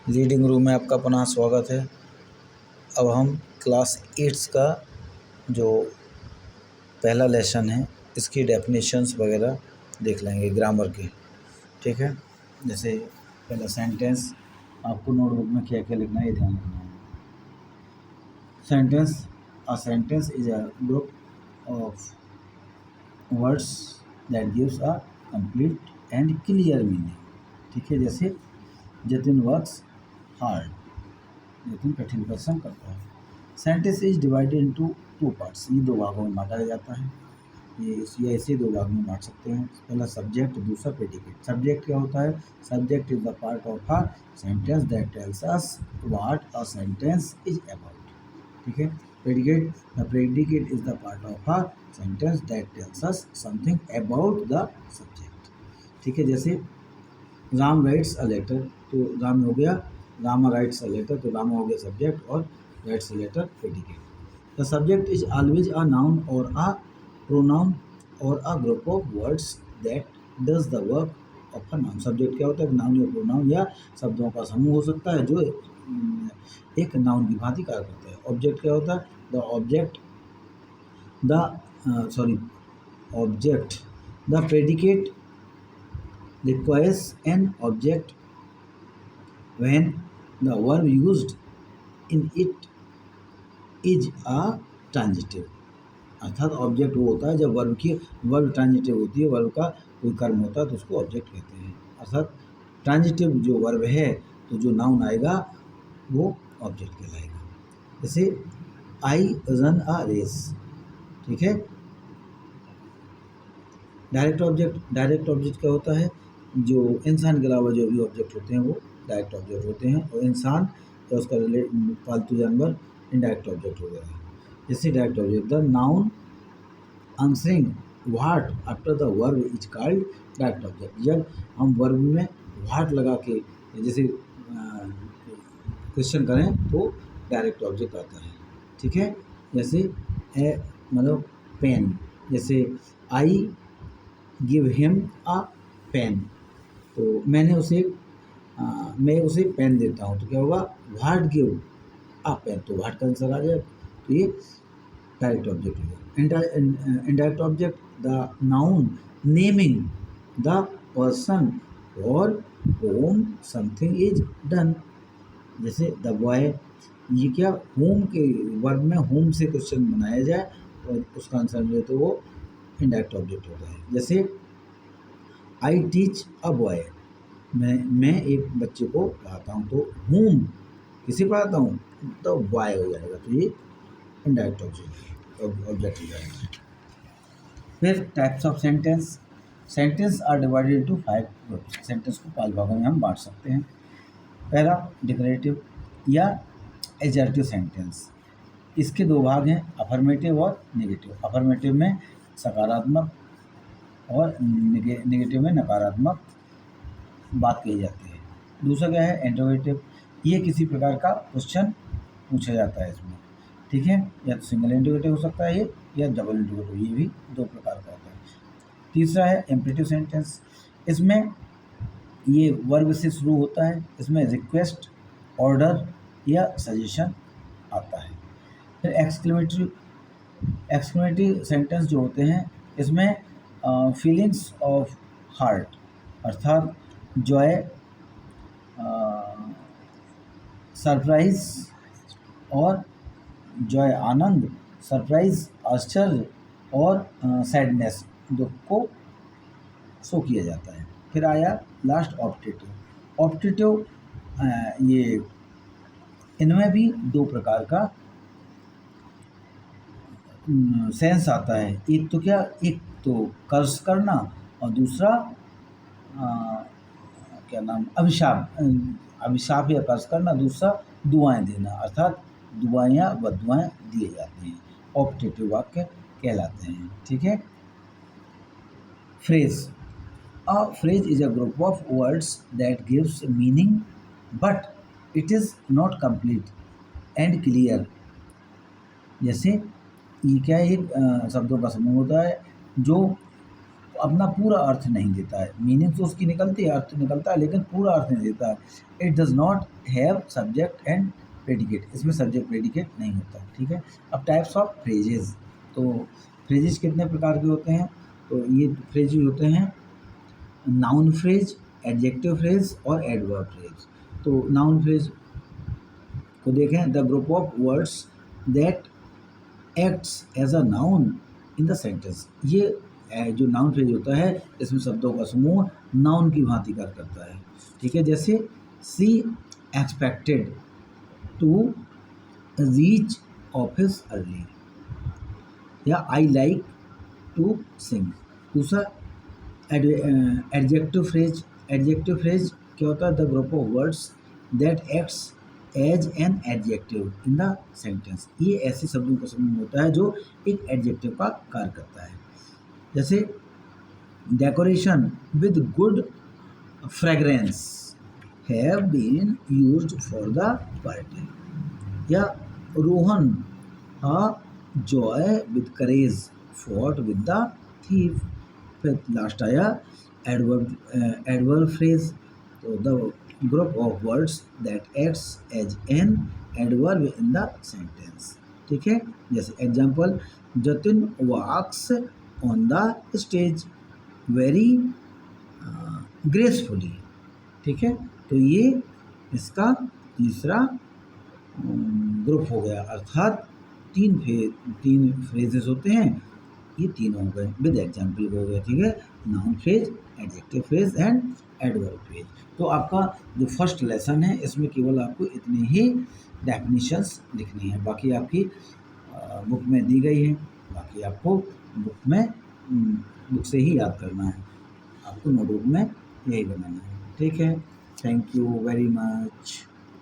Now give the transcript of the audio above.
Reading room में आपका पुनः स्वागत है। अब हम क्लास 8 का जो पहला लेसन है इसकी डेफिनेशंस वगैरह देख लेंगे ग्रामर की। ठीक है, जैसे पहला सेंटेंस, आपको नोटबुक में क्या क्या लिखना है ये ध्यान रखना है। Sentence, a sentence is a group of words that gives a complete and clear meaning. ठीक है, जैसे जतिन वर्क्स हार्ड, जतिन कठिन परिश्रम करता है। Sentence is divided into two parts, ये दो भागों में बांटा जाता है। ये ऐसे दो भाग में बांट सकते हैं, पहला सब्जेक्ट, दूसरा प्रेडिकेट। सब्जेक्ट क्या होता है? Subject is the part of a sentence that tells us what a sentence is about. ठीक है, predicate, the predicate is the part of a sentence that tells us something about the subject. ठीक है, जैसे Ram rights a letter, तो राम हो गया, Rama rights a letter, तो रामा हो गया सब्जेक्ट और rights a letter predicate. The subject is always a noun और अ प्रोनाउन और a group of words that does the work of a noun. Subject क्या होता है? नाउन या प्रोनाउन या शब्दों का समूह हो सकता है जो एक नाउन की भांति कार्य करता है। ऑब्जेक्ट क्या होता है? The object, the predicate requires an object when the verb used in it is a transitive। अर्थात ऑब्जेक्ट वो होता है जब वर्ब ट्रांजिटिव होती है, वर्ब का कोई कर्म होता है तो उसको ऑब्जेक्ट कहते हैं। अर्थात ट्रांजिटिव जो वर्ब है तो जो नाउन आएगा वो ऑब्जेक्ट कहलाएगा। जैसे आई रन अ रेस। ठीक है, डायरेक्ट ऑब्जेक्ट क्या होता है? जो इंसान के अलावा जो भी ऑब्जेक्ट होते हैं वो डायरेक्ट ऑब्जेक्ट होते हैं, और इंसान या उसका पालतू जानवर इनडायरेक्ट ऑब्जेक्ट हो गया है। जैसे direct object, the noun answering what after the verb is called direct object. जब हम वर्ब में व्हाट लगा के जैसे क्वेश्चन करें तो डायरेक्ट ऑब्जेक्ट आता है। ठीक है, जैसे मतलब पेन, जैसे I give him a pen, तो मैं उसे पेन देता हूँ, तो क्या होगा? व्हाट गिव अ पेन, तो व्हाट का आंसर आ जाएगा, तो ये डायरेक्ट ऑब्जेक्ट हो गया। Indirect object, the noun naming the person और होम समथिंग इज डन। जैसे द बॉय, ये क्या होम के वर्ब में होम से क्वेश्चन बनाया जाए और उसका आंसर मिले तो वो इनडायरेक्ट ऑब्जेक्ट होता है। जैसे आई टीच अ बॉय, मैं एक बच्चे को पढ़ाता हूँ, तो होम किसे पढ़ाता हूँ? तो बॉय हो जाएगा, तो ये इनडायरेक्ट ऑब्जेक्ट हो जाएगा। फिर types of sentence are divided into 5 groups. Sentence को 5 भागों में हम बांट सकते हैं। पहला डिक्लेरेटिव या एजर्टिव सेंटेंस, इसके दो भाग हैं, अफर्मेटिव और नेगेटिव। अफर्मेटिव में सकारात्मक और नेगेटिव में नकारात्मक बात कही जाती है। दूसरा क्या है? इंटरोगेटिव, ये किसी प्रकार का क्वेश्चन पूछा जाता है इसमें। ठीक है, या तो सिंगल इंटरोगेटिव हो सकता है ये, या डबल इंटरोगेटिव, ये भी दो प्रकार का होता है। तीसरा है इम्परेटिव सेंटेंस, इसमें ये वर्ब से शुरू होता है, इसमें रिक्वेस्ट, ऑर्डर या सजेशन आता है। फिर एक्सक्लेमेटरी सेंटेंस जो होते हैं, इसमें फीलिंग्स ऑफ हार्ट, अर्थात जॉय, सरप्राइज और जॉय आनंद, सरप्राइज आश्चर्य और सैडनेस, दुख को शो किया जाता है। फिर आया लास्ट ऑप्टेटिव, ये इनमें भी दो प्रकार का सेंस आता है। एक तो कर्ज करना और दूसरा क्या नाम, अभिशाप या कर्ज करना, दूसरा दुआएं देना, अर्थात दुआएं या बद्दुआएं दिए जाते हैं, ऑप्टेटिव वाक्य कहलाते हैं। ठीक है, phrase, a phrase is a group of words that gives meaning but it is not complete and clear. जैसे ये क्या है? एक शब्दों का समूह होता है जो अपना पूरा अर्थ नहीं देता है। मीनिंग तो उसकी निकलती है, अर्थ निकलता है, लेकिन पूरा अर्थ नहीं देता है। It does not have subject and predicate, इसमें सब्जेक्ट प्रेडिकेट नहीं होता। ठीक है। अब टाइप्स ऑफ फ्रेजेस, तो फ्रेजेस कितने प्रकार के होते हैं? तो ये फ्रेजेस होते हैं नाउन फ्रेज, एडजेक्टिव फ्रेज और एडवर्ब फ्रेज। तो नाउन फ्रेज को देखें, the group of words that acts as a noun in the sentence. ये जो नाउन फ्रेज होता है, इसमें शब्दों का समूह नाउन की भांति कार्य करता है। ठीक है। जैसे she expected to reach office early, या आई लाइक टू सिंग। दूसरा एडजेक्टिव फ्रेज, एडजेक्टिव फ्रेज क्या होता है? The group of words that acts as an adjective in the sentence. ये ऐसे शब्दों का समूह होता है जो एक एडजेक्टिव का कार्य करता है। जैसे decoration with good fragrance have been used for the party, या Rohan joy with courage fought with the thief. फिर लास्ट आया एडवर्ब फ्रेज, तो the group of words that acts as an adverb in the sentence. ठीक है। जैसे example, Jatin walks on the stage very gracefully. ठीक है। तो ये इसका तीसरा ग्रुप हो गया, अर्थात तीन फ्रेजेस होते हैं, ये तीनों हो गए, विद एग्जाम्पल हो गए। ठीक है। Noun phrase, adjective phrase and adverb phrase. तो आपका जो फर्स्ट लेसन है, इसमें केवल आपको इतनी ही डेफिनेशंस लिखनी है, बाकी आपकी बुक में दी गई है, बाकी आपको बुक से ही याद करना है, आपको नोटबुक में यही बनाना है। ठीक है। Thank you very much.